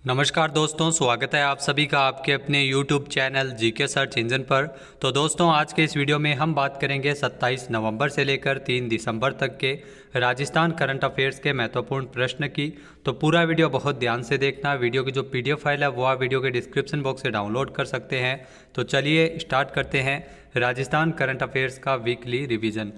नमस्कार दोस्तों, स्वागत है आप सभी का आपके अपने YouTube channel GK search engine पर। तो दोस्तों, आज के इस वीडियो में हम बात करेंगे 27 नवंबर से लेकर 3 दिसंबर तक के राजस्थान करंट अफेयर्स के महत्वपूर्ण प्रश्न की। तो पूरा वीडियो बहुत ध्यान से देखना। वीडियो की जो PDF फाइल है वो आप वीडियो के डिस्क्रिप्शन बॉक्स से डाउनलोड कर सकते हैं। तो चलिए स्टार्ट करते हैं राजस्थान करंट अफेयर्स का वीकली रिवीजन।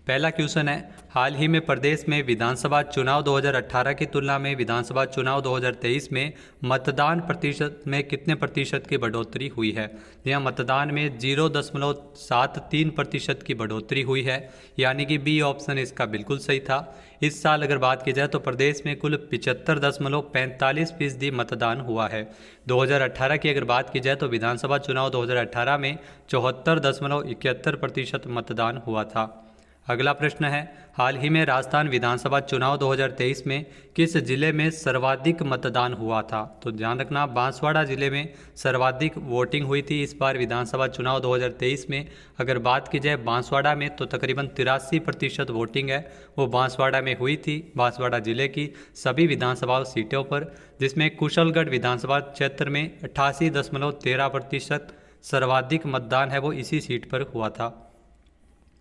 पहला क्वेश्चन है, हाल ही में प्रदेश में विधानसभा चुनाव 2018 की तुलना में विधानसभा चुनाव 2023 में मतदान प्रतिशत में कितने प्रतिशत की बढ़ोतरी हुई है। यहाँ मतदान में 0.73% की बढ़ोतरी हुई है, यानी कि बी ऑप्शन इसका बिल्कुल सही था। इस साल अगर बात की जाए तो प्रदेश में कुल 75.45% मतदान हुआ है। 2018 की अगर बात की जाए तो विधानसभा चुनाव 2018 में 74.71% मतदान हुआ था। अगला प्रश्न है, हाल ही में राजस्थान विधानसभा चुनाव 2023 में किस जिले में सर्वाधिक मतदान हुआ था। तो ध्यान रखना, बांसवाड़ा जिले में सर्वाधिक वोटिंग हुई थी इस बार विधानसभा चुनाव 2023 में। अगर बात की जाए बांसवाड़ा में तो तकरीबन 83% वोटिंग है वो बांसवाड़ा में हुई थी, बांसवाड़ा जिले की सभी विधानसभा सीटों पर, जिसमें कुशलगढ़ विधानसभा क्षेत्र में 88.13% सर्वाधिक मतदान है वो इसी सीट पर हुआ था।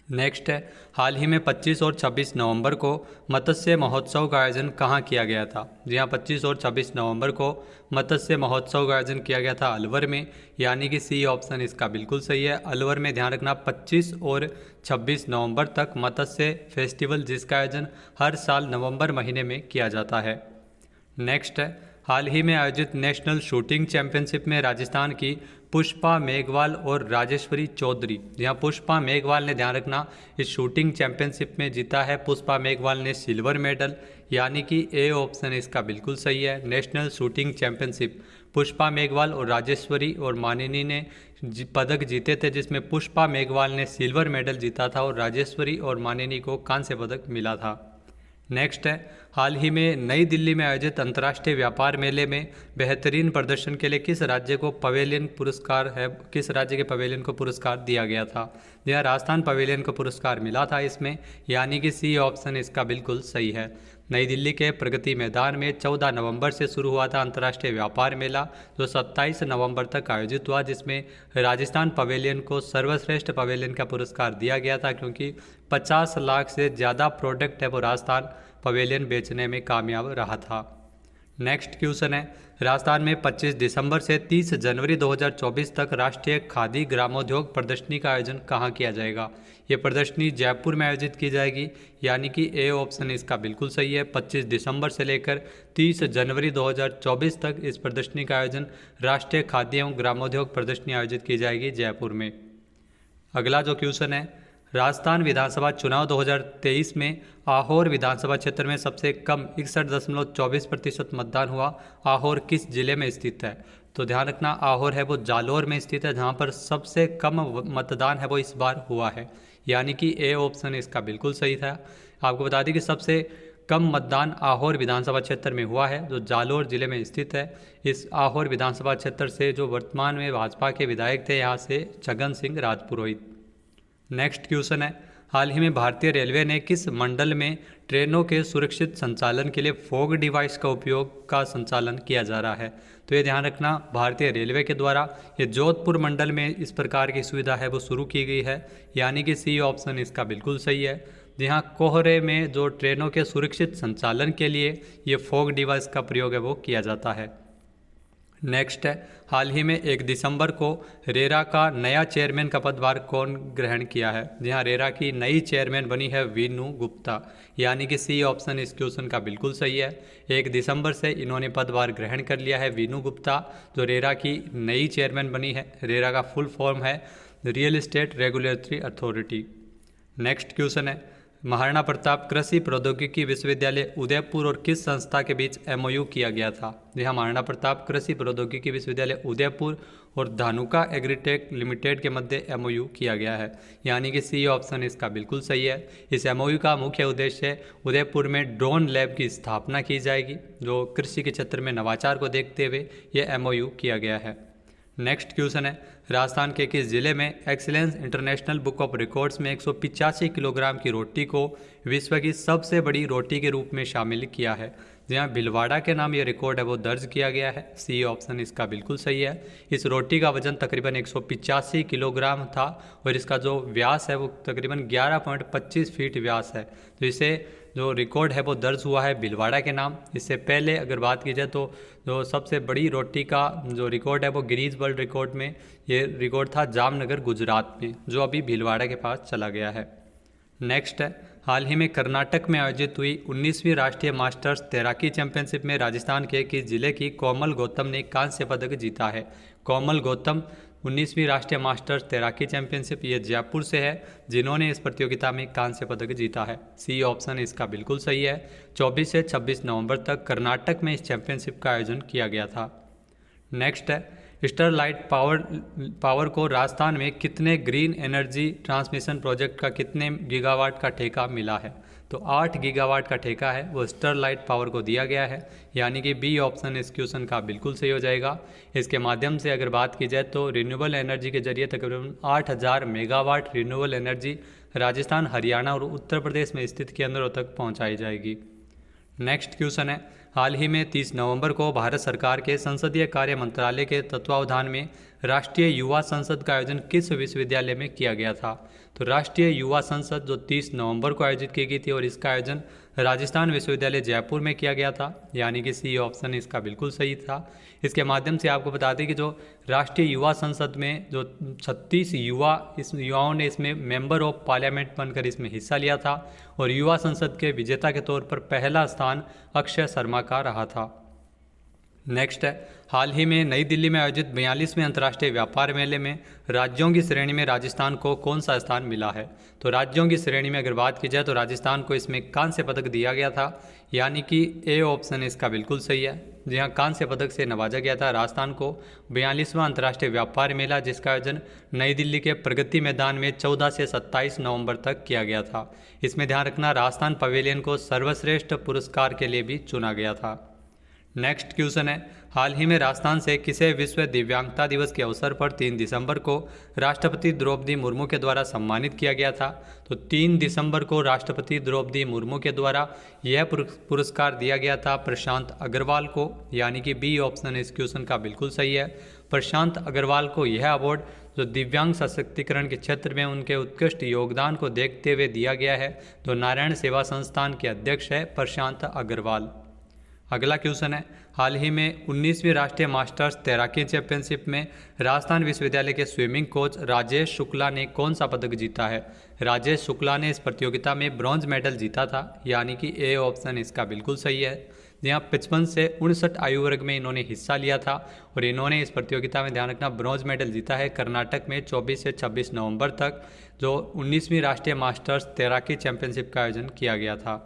नेक्स्ट है, हाल ही में 25 और 26 नवंबर को मत्स्य महोत्सव का आयोजन कहाँ किया गया था। जी हाँ, 25 और 26 नवंबर को मत्स्य महोत्सव का आयोजन किया गया था अलवर में, यानी कि सी ऑप्शन इसका बिल्कुल सही है। अलवर में ध्यान रखना 25 और 26 नवंबर तक मत्स्य फेस्टिवल, जिसका आयोजन हर साल नवंबर महीने में किया जाता है। नेक्स्ट है, हाल ही में आयोजित नेशनल शूटिंग चैंपियनशिप में राजस्थान की पुष्पा मेघवाल और राजेश्वरी चौधरी, जहाँ पुष्पा मेघवाल ने, ध्यान रखना, इस शूटिंग चैंपियनशिप में जीता है। पुष्पा मेघवाल ने सिल्वर मेडल, यानी कि ए ऑप्शन इसका बिल्कुल सही है। National shooting championship Pushpa Meghwal और राजेश्वरी और मानिनी ने पदक जीते थे, जिसमें पुष्पा मेघवाल ने सिल्वर मेडल जीता था और राजेश्वरी और मानिनी को कांस्य पदक मिला था। नेक्स्ट है, हाल ही में नई दिल्ली में आयोजित अंतर्राष्ट्रीय व्यापार मेले में बेहतरीन प्रदर्शन के लिए किस राज्य को पवेलियन पुरस्कार है, किस राज्य के पवेलियन को पुरस्कार दिया गया था। जहाँ राजस्थान पवेलियन को पुरस्कार मिला था इसमें, यानी कि सी ऑप्शन इसका बिल्कुल सही है। नई दिल्ली के प्रगति मैदान में 14 नवंबर से शुरू हुआ था अंतर्राष्ट्रीय व्यापार मेला, जो 27 नवंबर तक आयोजित हुआ, जिसमें राजस्थान पवेलियन को सर्वश्रेष्ठ पवेलियन का पुरस्कार दिया गया था, क्योंकि 50 लाख से ज़्यादा प्रोडक्ट है वो राजस्थान पवेलियन बेचने में कामयाब रहा था। नेक्स्ट क्वेश्चन है, राजस्थान में 25 दिसंबर से 30 जनवरी 2024 तक राष्ट्रीय खादी ग्रामोद्योग प्रदर्शनी का आयोजन कहाँ किया जाएगा। ये प्रदर्शनी जयपुर में आयोजित की जाएगी, यानी कि ए ऑप्शन इसका बिल्कुल सही है। 25 दिसंबर से लेकर 30 जनवरी 2024 तक इस प्रदर्शनी का आयोजन राष्ट्रीय खादी एवं ग्रामोद्योग प्रदर्शनी आयोजित की जाएगी जयपुर में। अगला जो क्वेश्चन है, राजस्थान विधानसभा चुनाव 2023 में आहोर विधानसभा क्षेत्र में सबसे कम 61.24% मतदान हुआ। आहोर किस जिले में स्थित है। तो ध्यान रखना, आहोर है वो जालोर में स्थित है, जहां पर सबसे कम मतदान है वो इस बार हुआ है, यानी कि ए ऑप्शन इसका बिल्कुल सही था। आपको बता दें कि सबसे कम मतदान आहोर विधानसभा क्षेत्र में हुआ है, जो जालोर जिले में स्थित है। इस आहोर विधानसभा क्षेत्र से जो वर्तमान में भाजपा के विधायक थे यहाँ से छगन सिंह राजपुरोहित। नेक्स्ट क्वेश्चन है, हाल ही में भारतीय रेलवे ने किस मंडल में ट्रेनों के सुरक्षित संचालन के लिए फॉग डिवाइस का उपयोग का संचालन किया जा रहा है। तो ये ध्यान रखना, भारतीय रेलवे के द्वारा ये जोधपुर मंडल में इस प्रकार की सुविधा है वो शुरू की गई है, यानी कि सी ऑप्शन इसका बिल्कुल सही है। जहाँ कोहरे में जो ट्रेनों के सुरक्षित संचालन के लिए ये फॉग डिवाइस का प्रयोग है वो किया जाता है। नेक्स्ट है, हाल ही में 1 दिसंबर को रेरा का नया चेयरमैन का पदभार कौन ग्रहण किया है। जहाँ रेरा की नई चेयरमैन बनी है वीनू गुप्ता, यानी कि सी ऑप्शन इस क्वेश्चन का बिल्कुल सही है। 1 दिसंबर से इन्होंने पदभार ग्रहण कर लिया है वीनू गुप्ता, जो रेरा की नई चेयरमैन बनी है। रेरा का फुल फॉर्म है real estate regulatory authority. Next question है, महाराणा प्रताप कृषि प्रौद्योगिकी विश्वविद्यालय उदयपुर और किस संस्था के बीच एमओयू किया गया था। जी हाँ, महाराणा प्रताप कृषि प्रौद्योगिकी विश्वविद्यालय उदयपुर और धानुका एग्रीटेक लिमिटेड के मध्य एमओयू किया गया है, यानी कि सी ऑप्शन इसका बिल्कुल सही है। इस एमओयू का मुख्य उद्देश्य उदयपुर में ड्रोन लैब की स्थापना की जाएगी, जो कृषि के क्षेत्र में नवाचार को देखते हुए ये एमओयू किया गया है। नेक्स्ट क्वेश्चन है, राजस्थान के किस जिले में excellence international book of records में 185 किलोग्राम की रोटी को विश्व की सबसे बड़ी रोटी के रूप में शामिल किया है। जी हाँ, भीलवाड़ा के नाम ये रिकॉर्ड है वो दर्ज किया गया है। सी ऑप्शन इसका बिल्कुल सही है। इस रोटी का वजन तकरीबन 185 किलोग्राम था और इसका जो व्यास है वो तकरीबन 11.25 फीट व्यास है। तो इसे जो रिकॉर्ड है वो दर्ज हुआ है भीलवाड़ा के नाम। इससे पहले अगर बात की जाए तो जो सबसे बड़ी रोटी का जो रिकॉर्ड है वो गिनीज वर्ल्ड रिकॉर्ड में ये रिकॉर्ड था जामनगर गुजरात में, जो अभी भीलवाड़ा के पास चला गया है। नेक्स्ट है, हाल ही में कर्नाटक में आयोजित हुई 19वीं राष्ट्रीय मास्टर्स तैराकी चैंपियनशिप में राजस्थान के किस जिले की कोमल गौतम ने कांस्य पदक जीता है। कोमल गौतम 19वीं राष्ट्रीय मास्टर्स तैराकी चैंपियनशिप ये जयपुर से है, जिन्होंने इस प्रतियोगिता में कांस्य पदक जीता है। सी ऑप्शन इसका बिल्कुल सही है। 24 से 26 नवंबर तक कर्नाटक में इस चैंपियनशिप का आयोजन किया गया था। नेक्स्ट है, स्टरलाइट पावर को राजस्थान में कितने ग्रीन एनर्जी ट्रांसमिशन प्रोजेक्ट का कितने गीगावाट का ठेका मिला है। तो 8 गीगावाट का ठेका है वो स्टरलाइट पावर को दिया गया है, यानी कि बी ऑप्शन इस क्वेश्चन का बिल्कुल सही हो जाएगा। इसके माध्यम से अगर बात की जाए तो रिन्यूएबल एनर्जी के जरिए तकरीबन 8000 megawatt renewable energy Rajasthan, Haryana और उत्तर प्रदेश में स्थित केंद्रों तक पहुँचाई जाएगी। नेक्स्ट क्वेश्चन है, हाल ही में 30 नवंबर को भारत सरकार के संसदीय कार्य मंत्रालय के तत्वावधान में राष्ट्रीय युवा संसद का आयोजन किस विश्वविद्यालय में किया गया था। तो राष्ट्रीय युवा संसद जो 30 नवंबर को आयोजित की गई थी और इसका आयोजन राजस्थान विश्वविद्यालय जयपुर में किया गया था, यानी कि सी ऑप्शन इसका बिल्कुल सही था। इसके माध्यम से आपको बता दें कि जो राष्ट्रीय युवा संसद में जो 36 युवाओं ने इसमें मेंबर ऑफ पार्लियामेंट बनकर इसमें हिस्सा लिया था और युवा संसद के विजेता के तौर पर पहला स्थान अक्षय शर्मा का रहा था। नेक्स्ट है, हाल ही में नई दिल्ली में आयोजित 42वें अंतर्राष्ट्रीय व्यापार मेले में राज्यों की श्रेणी में राजस्थान को कौन सा स्थान मिला है। तो राज्यों की श्रेणी में अगर बात की जाए तो राजस्थान को इसमें कांस्य पदक दिया गया था, यानी कि ए ऑप्शन इसका बिल्कुल सही है। जी हाँ, कांस्य पदक से नवाजा गया था राजस्थान को 42वां अंतर्राष्ट्रीय व्यापार मेला, जिसका आयोजन नई दिल्ली के प्रगति मैदान में 14 से 27 नवंबर तक किया गया था। इसमें ध्यान रखना, राजस्थान पवेलियन को सर्वश्रेष्ठ पुरस्कार के लिए भी चुना गया था। नेक्स्ट क्वेश्चन है, हाल ही में राजस्थान से किसे विश्व दिव्यांगता दिवस के अवसर पर 3 दिसंबर को राष्ट्रपति द्रौपदी मुर्मू के द्वारा सम्मानित किया गया था। तो 3 दिसंबर को राष्ट्रपति द्रौपदी मुर्मू के द्वारा यह पुरस्कार दिया गया था प्रशांत अग्रवाल को, यानी कि बी ऑप्शन इस क्वेश्चन का बिल्कुल सही है। प्रशांत अग्रवाल को यह अवार्ड जो दिव्यांग सशक्तिकरण के क्षेत्र में उनके उत्कृष्ट योगदान को देखते हुए दिया गया है। तो नारायण सेवा संस्थान के अध्यक्ष है प्रशांत अग्रवाल। अगला क्वेश्चन है, हाल ही में 19वीं राष्ट्रीय मास्टर्स तैराकी चैंपियनशिप में राजस्थान विश्वविद्यालय के स्विमिंग कोच राजेश शुक्ला ने कौन सा पदक जीता है। राजेश शुक्ला ने इस प्रतियोगिता में ब्रॉन्ज मेडल जीता था, यानी कि ए ऑप्शन इसका बिल्कुल सही है। जहाँ 55 से 59 आयु वर्ग में इन्होंने हिस्सा लिया था और इन्होंने इस प्रतियोगिता में ध्यान रखना ब्रॉन्ज मेडल जीता है कर्नाटक में 24 से 26 नवंबर तक, जो 19वीं राष्ट्रीय मास्टर्स तैराकी चैंपियनशिप का आयोजन किया गया था।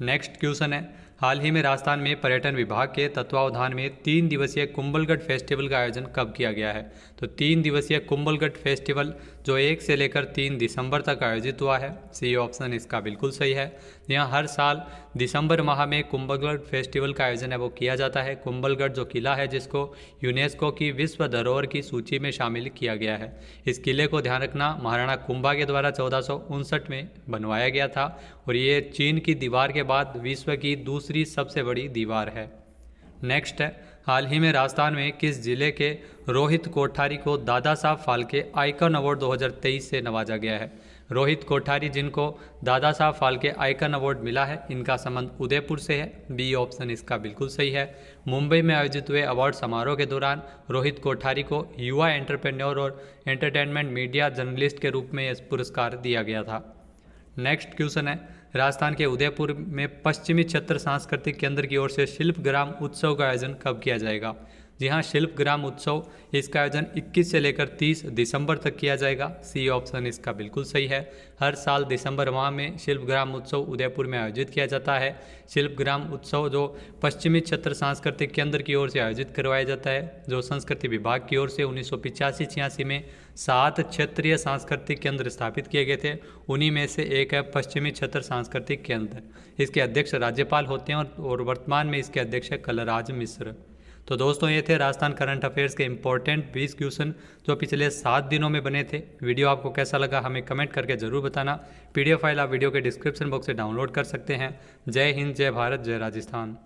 नेक्स्ट क्वेश्चन है, हाल ही में राजस्थान में पर्यटन विभाग के तत्वावधान में 3 दिवसीय कुंभलगढ़ फेस्टिवल का आयोजन कब किया गया है। तो 3 दिवसीय कुंभलगढ़ फेस्टिवल जो 1 से लेकर 3 दिसंबर तक आयोजित हुआ है। सी ऑप्शन इसका बिल्कुल सही है। यहाँ हर साल दिसंबर माह में कुंभलगढ़ फेस्टिवल का आयोजन है वो किया जाता है। कुंभलगढ़ जो किला है जिसको यूनेस्को की विश्व धरोहर की सूची में शामिल किया गया है। इस किले को ध्यान रखना महाराणा कुंभा के द्वारा 1459 में बनवाया गया था और ये चीन की दीवार के बाद विश्व की दूसरी सबसे बड़ी दीवार है। नेक्स्ट है, हाल ही में राजस्थान में किस जिले के रोहित कोठारी को दादा साहब फाल्के आइकन अवार्ड 2023 से नवाजा गया है। रोहित कोठारी जिनको दादा साहब फाल्के आइकन अवार्ड मिला है, इनका संबंध उदयपुर से है। बी ऑप्शन इसका बिल्कुल सही है। मुंबई में आयोजित हुए अवार्ड समारोह के दौरान रोहित कोठारी को युवा एंटरप्रेन्योर और एंटरटेनमेंट मीडिया जर्नलिस्ट के रूप में यह पुरस्कार दिया गया था। नेक्स्ट क्वेश्चन है, राजस्थान के उदयपुर में पश्चिमी क्षेत्र सांस्कृतिक केंद्र की ओर से शिल्प ग्राम उत्सव का आयोजन कब किया जाएगा। जी हाँ, शिल्प ग्राम उत्सव इसका आयोजन 21 से लेकर 30 दिसंबर तक किया जाएगा। सी ऑप्शन इसका बिल्कुल सही है। हर साल दिसंबर माह में शिल्प ग्राम उत्सव उदयपुर में आयोजित किया जाता है। शिल्प ग्राम उत्सव जो पश्चिमी क्षेत्र सांस्कृतिक केंद्र की ओर से आयोजित करवाया जाता है, जो संस्कृति विभाग की ओर से 1985-86 में 7 क्षेत्रीय सांस्कृतिक केंद्र स्थापित किए गए थे। उन्हीं में से एक है पश्चिमी क्षेत्र सांस्कृतिक केंद्र। इसके अध्यक्ष राज्यपाल होते हैं और वर्तमान में इसके अध्यक्ष है कलराज मिश्र। तो दोस्तों, ये थे राजस्थान करंट अफेयर्स के इंपॉर्टेंट 20 क्वेश्चन जो पिछले 7 दिनों में बने थे। वीडियो आपको कैसा लगा हमें कमेंट करके ज़रूर बताना। PDF फाइल आप वीडियो के डिस्क्रिप्शन बॉक्स से डाउनलोड कर सकते हैं। जय हिंद, जय भारत, जय राजस्थान।